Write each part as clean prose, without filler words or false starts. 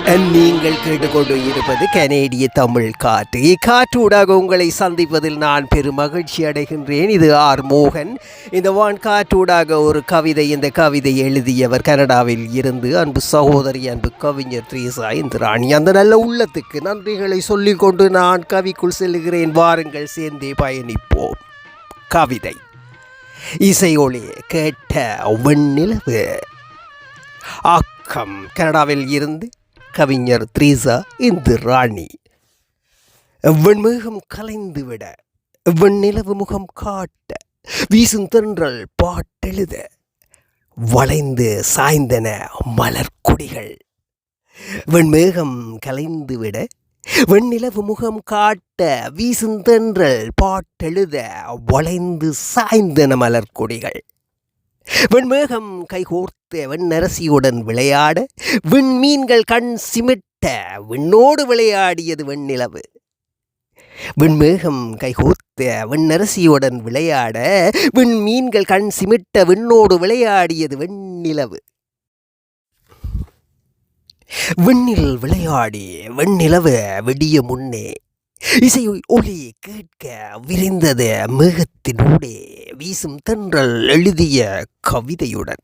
நீங்கள் கேட்டுக்கொண்டு இருப்பது கனேடிய தமிழ் காற்று. இக்காற்றூடாக உங்களை சந்திப்பதில் நான் பெரும் மகிழ்ச்சி அடைகின்றேன். இது ஆர் மோகன். இந்த காற்றூடாக ஒரு கவிதை. இந்த கவிதை எழுதியவர் கனடாவில் இருந்து அன்பு சகோதரி, அன்பு கவிஞர் த்ரீசா இந்திராணி. அந்த நல்ல உள்ளத்துக்கு நன்றிகளை சொல்லிக்கொண்டு நான் கவிக்குள் செல்லுகிறேன். வாருங்கள், சேர்ந்தே பயணிப்போம். கவிதை. இசையொளி கேட்ட வெண்ணிலவு. ஆக்கம் கனடாவில் இருந்து கவிஞர் த்ரீசா இந்திராணி. வெண்மேகம் கலைந்துவிட, வெண்ணிலவு முகம் காட்ட, வீசும் தென்றல் பாட்டெழுத, வளைந்து சாய்ந்தன மலர்கொடிகள். வெண்மேகம் கலைந்துவிட, வெண்ணிலவு முகம் காட்ட, வீசும் தென்றல் பாட்டெழுத, வளைந்து சாய்ந்தன மலர்கொடிகள். வெண்மேகம் கைகோர்த்த வெண்ணரசியுடன் விளையாட, விண்மீன்கள் கண் சிமிட்ட, விண்ணோடு விளையாடியது வெண்ணிலவு. வெண்மேகம் கைகோர்த்த வெண்ணரசியுடன் விளையாட, விண்மீன்கள் கண் சிமிட்ட, விண்ணோடு விளையாடியது வெண்ணிலவு. விண்ணில் விளையாடி வெண்ணிலவு விடிய முன்னே, இசை ஒளி கேட்க விரிந்தது மேகத்தினூடே, வீசும் தென்றல் எழுதிய கவிதையுடன்.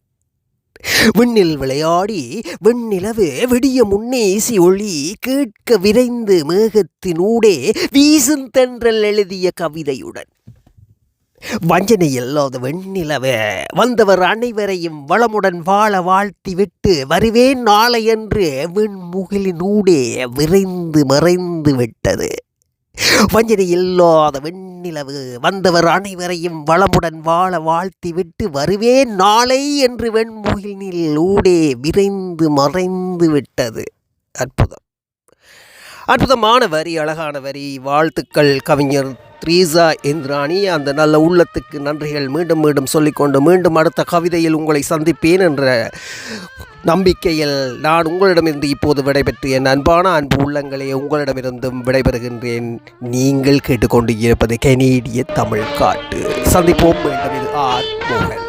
விண்ணில் விளையாடி வெண்ணிலவு விடிய முன்னே, இசை ஒளி கேட்க விரைந்து மேகத்தினூடே, வீசும் தென்றல் எழுதிய கவிதையுடன். வஞ்சனை இல்லாத வெண்ணிலவு வந்தவர் அனைவரையும் வளமுடன் வாழ வாழ்த்தி விட்டு வருவேன் நாளை என்று வெண்முகிலினூடே விரைந்து மறைந்து விட்டது. வஞ்சனை இல்லாத வெண்ணிலவு வந்தவர் அனைவரையும் வளமுடன் வாழ வாழ்த்தி விட்டு வருவேன் நாளை என்று வெண்முகிலில் ஊடே விரைந்து மறைந்து விட்டது. அற்புதம், அற்புதமான வரி, அழகான வரி. வாழ்த்துக்கள் கவிஞர் த்ரீசா இந்திராணி. அந்த நல்ல உள்ளத்துக்கு நன்றிகள் மீண்டும் மீண்டும் சொல்லிக்கொண்டு, மீண்டும் அடுத்த கவிதையில் உங்களை சந்திப்பேன் என்ற நம்பிக்கையில் நான் உங்களிடமிருந்து இப்போது விடைபெற்று, என் அன்பான அன்பு உள்ளங்களே, உங்களிடமிருந்தும் விடைபெறுகின்றேன். நீங்கள் கேட்டுக்கொண்டு இருப்பது கனேடிய தமிழ் காட்டு. சந்திப்போம் மீண்டும். இது ஆர் மோகன்.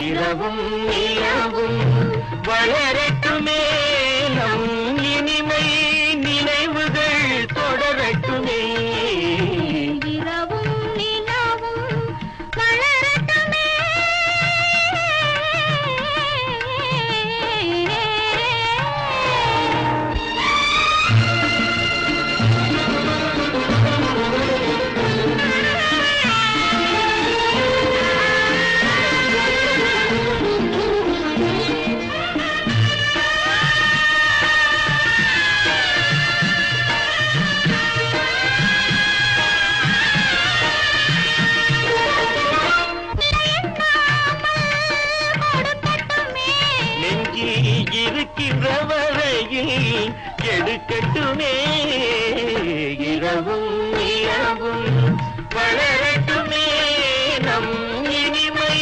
இரவும் நிலவும் வளரட்டுமே, நம் இனிமை நினைவுகள் தொடரட்டுமே. இரவும் நிலவும் வளரட்டுமே. இருக்கின்ற வரையில் எடுக்கட்டுமே, இரவும் நிலவும் வளரட்டுமே, நம் இனிமை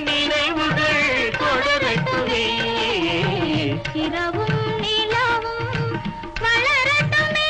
நினைவுகள் தொடரட்டுமே. இரவும் நிலவும் வளரட்டுமே.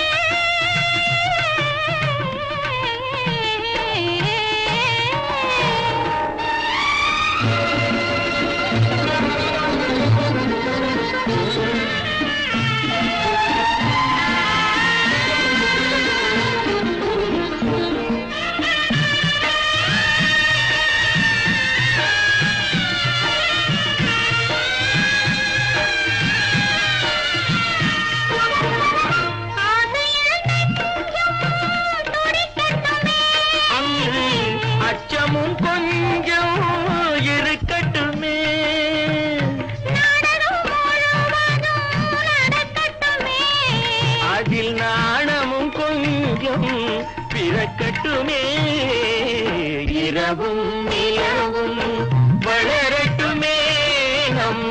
அச்சமும் கொஞ்சம் இருக்கட்டுமே, அதில் நாணமும் கொஞ்சம் பிறக்கட்டுமே. இரவும் நிலவும் வளரட்டுமே, நம்